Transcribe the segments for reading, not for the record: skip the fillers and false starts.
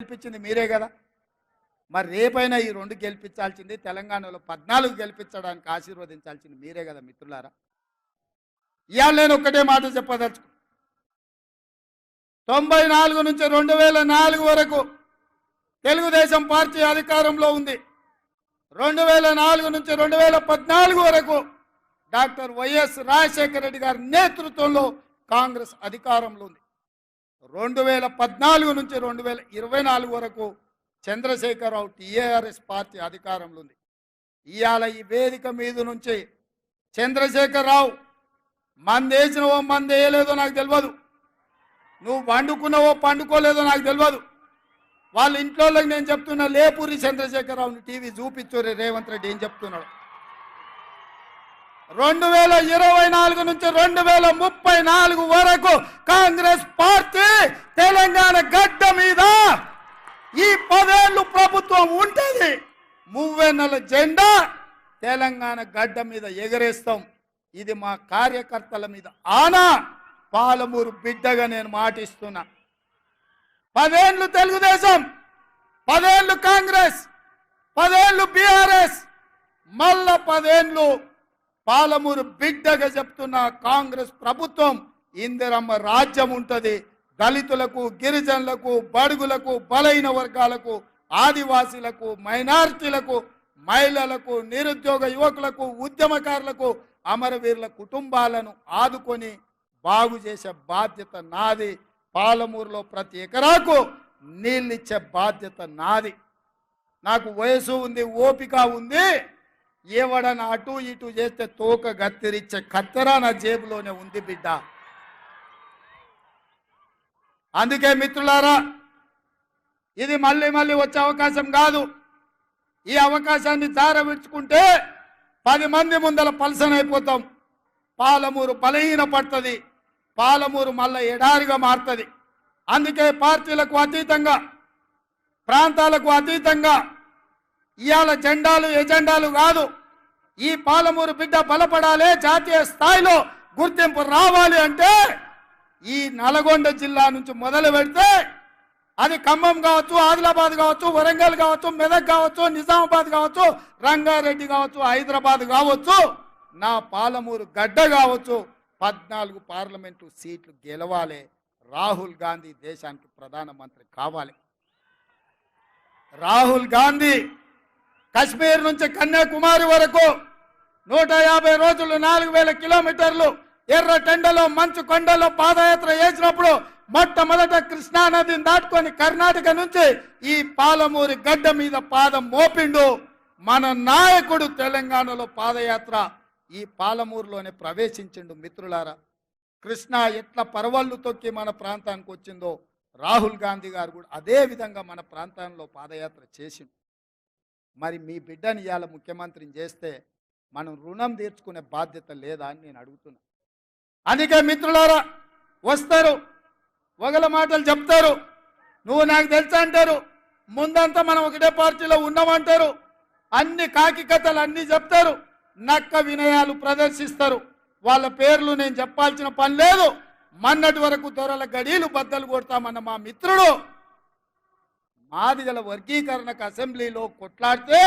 గెలిపించింది మీరే కదా. మరి రేపైనా ఈ 2 గెలిపించాల్సింది, తెలంగాణలో 14 గెలిపించడానికి ఆశీర్వదించాల్సింది మీరే కదా మిత్రులారా. ఇవాళ నేను ఒక్కటే మాట చెప్పదలుచుకు, 94 నుంచి 2004 వరకు తెలుగుదేశం పార్టీ అధికారంలో ఉంది. 2004 నుంచి 2014 వరకు డాక్టర్ వైఎస్ రాజశేఖర రెడ్డి గారి నేతృత్వంలో కాంగ్రెస్ అధికారంలో ఉంది. 2014 నుంచి 2024 వరకు చంద్రశేఖరరావు టీఆర్ఎస్ పార్టీ అధికారంలో ఉంది. ఇవాళ ఈ వేదిక మీద నుంచి చంద్రశేఖరరావు మందేసినవో మంది వేయలేదో నాకు తెలియదు, నువ్వు వండుకున్నావో పండుకోలేదో నాకు తెలియదు. వాళ్ళ ఇంట్లో నేను చెప్తున్నా, లేపూరి చంద్రశేఖరరావుని టీవీ చూపించు రేవంత్ రెడ్డి ఏం చెప్తున్నాడు. 2024 నుంచి 2034 వరకు కాంగ్రెస్ పార్టీ తెలంగాణ గడ్డ మీద ఈ 10 ఏళ్ళు ప్రభుత్వం ఉంటుంది. 30 జెండా తెలంగాణ గడ్డ మీద ఎగరేస్తాం. ఇది మా కార్యకర్తల మీద ఆనా. పాలమూరు బిడ్డగా నేను మాటిస్తున్నా. 10 ఏళ్ళు తెలుగుదేశం, 10 ఏళ్ళు కాంగ్రెస్, 10 ఏళ్ళు బీఆర్ఎస్, మళ్ళా 10 ఏళ్ళు పాలమూరు బిడ్డగా చెప్తున్న కాంగ్రెస్ ప్రభుత్వం. ఇందిరమ్మ రాజ్యం ఉంటుంది. దళితులకు, గిరిజనులకు, బడుగులకు, బలైన వర్గాలకు, ఆదివాసీలకు, మైనారిటీలకు, మహిళలకు, నిరుద్యోగ యువకులకు, ఉద్యమకారులకు, అమరవీరుల కుటుంబాలను ఆదుకొని బాగు చేసే బాధ్యత నాది. పాలమూరులో ప్రతి ఎకరాకు నీళ్ళిచ్చే బాధ్యత నాది. నాకు వయసు ఉంది, ఓపిక ఉంది. ఎవడన్నా అటు ఇటు చేస్తే తోక గత్తిరిచ్చే కత్తెర నా జేబులోనే ఉంది బిడ్డ. అందుకే మిత్రులారా, ఇది మళ్ళీ మళ్ళీ వచ్చే అవకాశం కాదు. ఈ అవకాశాన్ని జారవిడ్చుకుంటే 10 మంది ముందల పలసనైపోతాం. పాలమూరు బలహీన పడుతుంది. పాలమూరు మళ్ళీ ఎడారిగా మారుతుంది. అందుకే పార్టీలకు అతీతంగా, ప్రాంతాలకు అతీతంగా ఇవాళ జెండాలు ఎజెండాలు కాదు, ఈ పాలమూరు బిడ్డ బలపడాలి, జాతీయ స్థాయిలో గుర్తింపు రావాలి అంటే ఈ నల్గొండ జిల్లా నుంచి మొదలు పెడితే అది ఖమ్మం కావచ్చు, ఆదిలాబాద్ కావచ్చు, వరంగల్ కావచ్చు, మెదక్ కావచ్చు, నిజామాబాద్ కావచ్చు, రంగారెడ్డి కావచ్చు, హైదరాబాద్ కావచ్చు, నా పాలమూరు గడ్డ కావచ్చు, 14 పార్లమెంటు సీట్లు గెలవాలి. రాహుల్ గాంధీ దేశానికి ప్రధానమంత్రి కావాలి. రాహుల్ గాంధీ కశ్మీర్ నుంచి కన్యాకుమారి వరకు 150 రోజులు 4000 కిలోమీటర్లు ఎర్ర టెండలో మంచు కొండలో పాదయాత్ర చేసినప్పుడు మొట్టమొదట కృష్ణా నదిని దాటుకొని కర్ణాటక నుంచి ఈ పాలమూరి గడ్డ మీద పాదం మోపిండు మన నాయకుడు. తెలంగాణలో పాదయాత్ర ఈ పాలమూరులోనే ప్రవేశించిండు. మిత్రులారా, కృష్ణా ఎట్లా పరవళ్ళు తొక్కి మన ప్రాంతానికి వచ్చిందో రాహుల్ గాంధీ గారు కూడా అదే విధంగా మన ప్రాంతంలో పాదయాత్ర చేసిండు. మరి మీ బిడ్డని ఇవాళ ముఖ్యమంత్రిని చేస్తే మనం రుణం తీర్చుకునే బాధ్యత లేదా అని నేను అడుగుతున్నా. అందుకే మిత్రులారా, వస్తారు, ఒకళ్ళ మాటలు చెప్తారు, నువ్వు నాకు తెలుసా అంటారు, ముందంతా మనం ఒకటే పార్టీలో ఉన్నామంటారు, అన్ని కాకి కథలు అన్నీ చెప్తారు, నక్క వినయాలు ప్రదర్శిస్తారు. వాళ్ళ పేర్లు నేను చెప్పాల్సిన పని లేదు. మొన్నటి వరకు దొరల గడీలు బద్దలు కొడతామన్న మా మిత్రుడు మాదిగల వర్గీకరణకు అసెంబ్లీలో కొట్లాడితే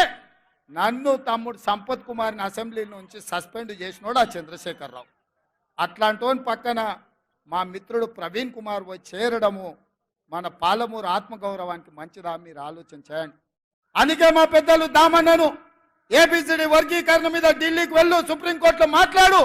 నన్ను తమ్ముడు సంపత్ కుమార్ని అసెంబ్లీ నుంచి సస్పెండ్ చేసినోడు ఆ చంద్రశేఖరరావు. అట్లాంటి పక్కన మా మిత్రుడు ప్రవీణ్ కుమార్ పోయి చేరడము మన పాలమూరు ఆత్మగౌరవానికి మంచిదా? మీరు ఆలోచన చేయండి. అందుకే మా పెద్దలు దామన్నను ఏబిసిడి వర్గీకరణ మీద ఢిల్లీకి వెళ్ళు, సుప్రీంకోర్టులో మాట్లాడు,